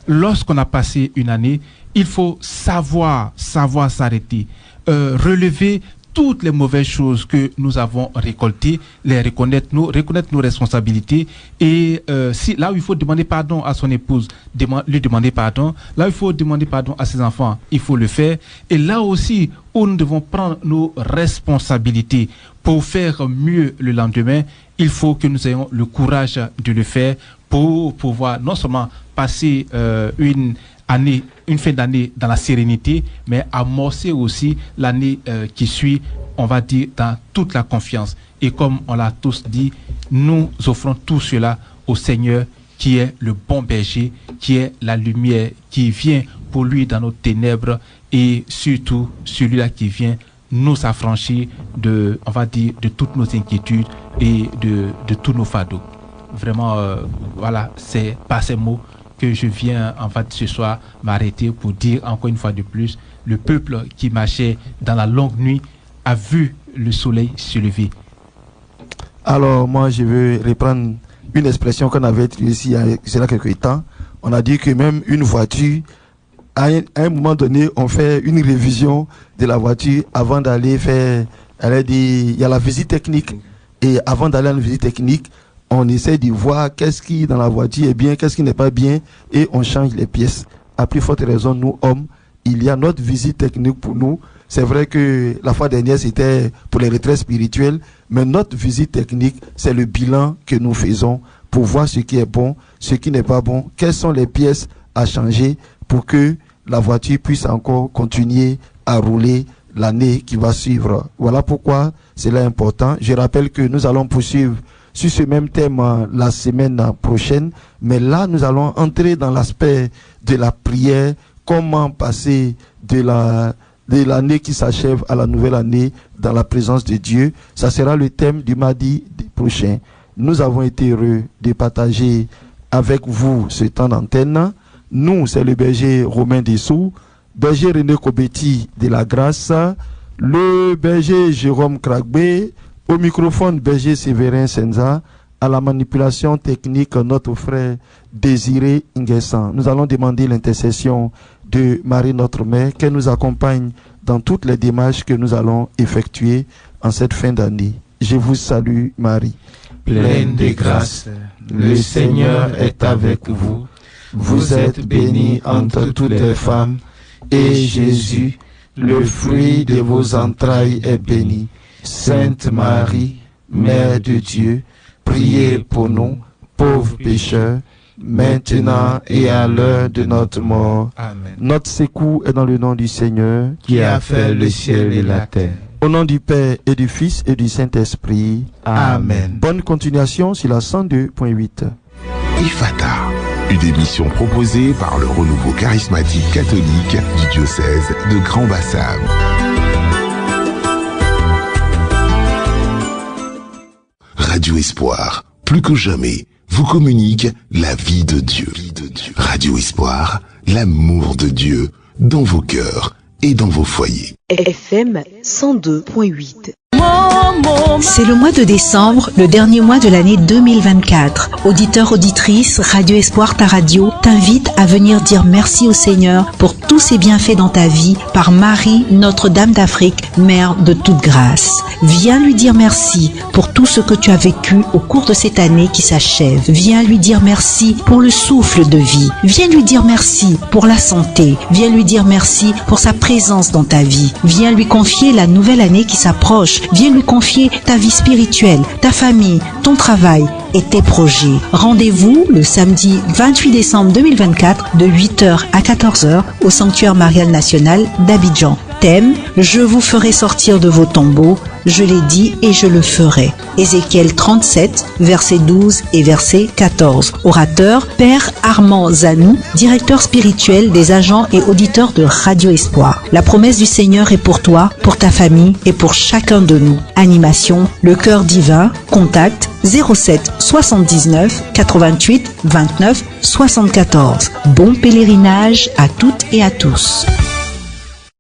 lorsqu'on a passé une année, il faut savoir s'arrêter, relever toutes les mauvaises choses que nous avons récoltées, les reconnaître nos responsabilités. Et si là où il faut demander pardon à son épouse, lui demander pardon. Là où il faut demander pardon à ses enfants, il faut le faire. Et là aussi où nous devons prendre nos responsabilités pour faire mieux le lendemain, il faut que nous ayons le courage de le faire pour pouvoir non seulement passer une fin d'année dans la sérénité, mais amorcer aussi l'année qui suit, on va dire, dans toute la confiance. Et comme on l'a tous dit, nous offrons tout cela au Seigneur qui est le bon berger, qui est la lumière, qui vient pour lui dans nos ténèbres et surtout celui-là qui vient nous affranchir de, on va dire, de toutes nos inquiétudes et de tous nos fardeaux. Vraiment, voilà, c'est par ces mots que je viens en fait ce soir m'arrêter pour dire encore une fois de plus, le peuple qui marchait dans la longue nuit a vu le soleil se lever. Alors moi je veux reprendre une expression qu'on avait utilisée il y a quelques temps. On a dit que même une voiture, à un moment donné, on fait une révision de la voiture avant d'aller faire, il y a la visite technique. Et avant d'aller à la visite technique, on essaie de voir qu'est-ce qui dans la voiture est bien, qu'est-ce qui n'est pas bien, et on change les pièces. À plus forte raison, nous hommes, il y a notre visite technique pour nous. C'est vrai que la fois dernière, c'était pour les retraites spirituelles, mais notre visite technique, c'est le bilan que nous faisons pour voir ce qui est bon, ce qui n'est pas bon, quelles sont les pièces à changer pour que la voiture puisse encore continuer à rouler l'année qui va suivre. Voilà pourquoi c'est important. Je rappelle que nous allons poursuivre sur ce même thème la semaine prochaine, mais là nous allons entrer dans l'aspect de la prière, comment passer de l'année qui s'achève à la nouvelle année dans la présence de Dieu. Ça sera le thème du mardi prochain. Nous avons été heureux de partager avec vous ce temps d'antenne. Nous, c'est le berger Romain Dessous, berger René Kobetti de la Grâce, le berger Jérôme Kragbé, au microphone berger Séverin Senza, à la manipulation technique notre frère Désiré Nguessan. Nous allons demander l'intercession de Marie notre Mère qu'elle nous accompagne dans toutes les démarches que nous allons effectuer en cette fin d'année. Je vous salue Marie. Pleine de grâce, le Seigneur est avec vous. Vous êtes bénie entre toutes les femmes, et Jésus, le fruit de vos entrailles, est béni. Sainte Marie, Mère de Dieu, priez pour nous, pauvres pécheurs, maintenant et à l'heure de notre mort. Amen. Notre secours est dans le nom du Seigneur, Qui a fait le ciel et la terre. au nom du Père et du Fils et du Saint-Esprit. Amen. Bonne continuation sur la 102.8. Ifata, une émission proposée par le renouveau charismatique catholique du diocèse de Grand Bassam. Radio Espoir, plus que jamais, vous communique la vie de Dieu. Radio Espoir, l'amour de Dieu dans vos cœurs et dans vos foyers. FM 102.8. C'est le mois de décembre, le dernier mois de l'année 2024. Auditeurs, auditrices, Radio Espoir, ta radio, t'invite à venir dire merci au Seigneur pour tous ses bienfaits dans ta vie par Marie, Notre-Dame d'Afrique, Mère de toute grâce. Viens lui dire merci pour tout ce que tu as vécu au cours de cette année qui s'achève. Viens lui dire merci pour le souffle de vie. Viens lui dire merci pour la santé. Viens lui dire merci pour sa présence dans ta vie. Viens lui confier la nouvelle année qui s'approche. Viens lui confier ta vie spirituelle, ta famille, ton travail et tes projets. Rendez-vous le samedi 28 décembre 2024 de 8h à 14h au Sanctuaire Marial National d'Abidjan. Thème, je vous ferai sortir de vos tombeaux, je l'ai dit et je le ferai. Ézéchiel 37, verset 12 et verset 14. Orateur, Père Armand Zanou, directeur spirituel des agents et auditeurs de Radio Espoir. La promesse du Seigneur est pour toi, pour ta famille et pour chacun de nous. Animation, le cœur divin, contact 07 79 88 29 74. Bon pèlerinage à toutes et à tous.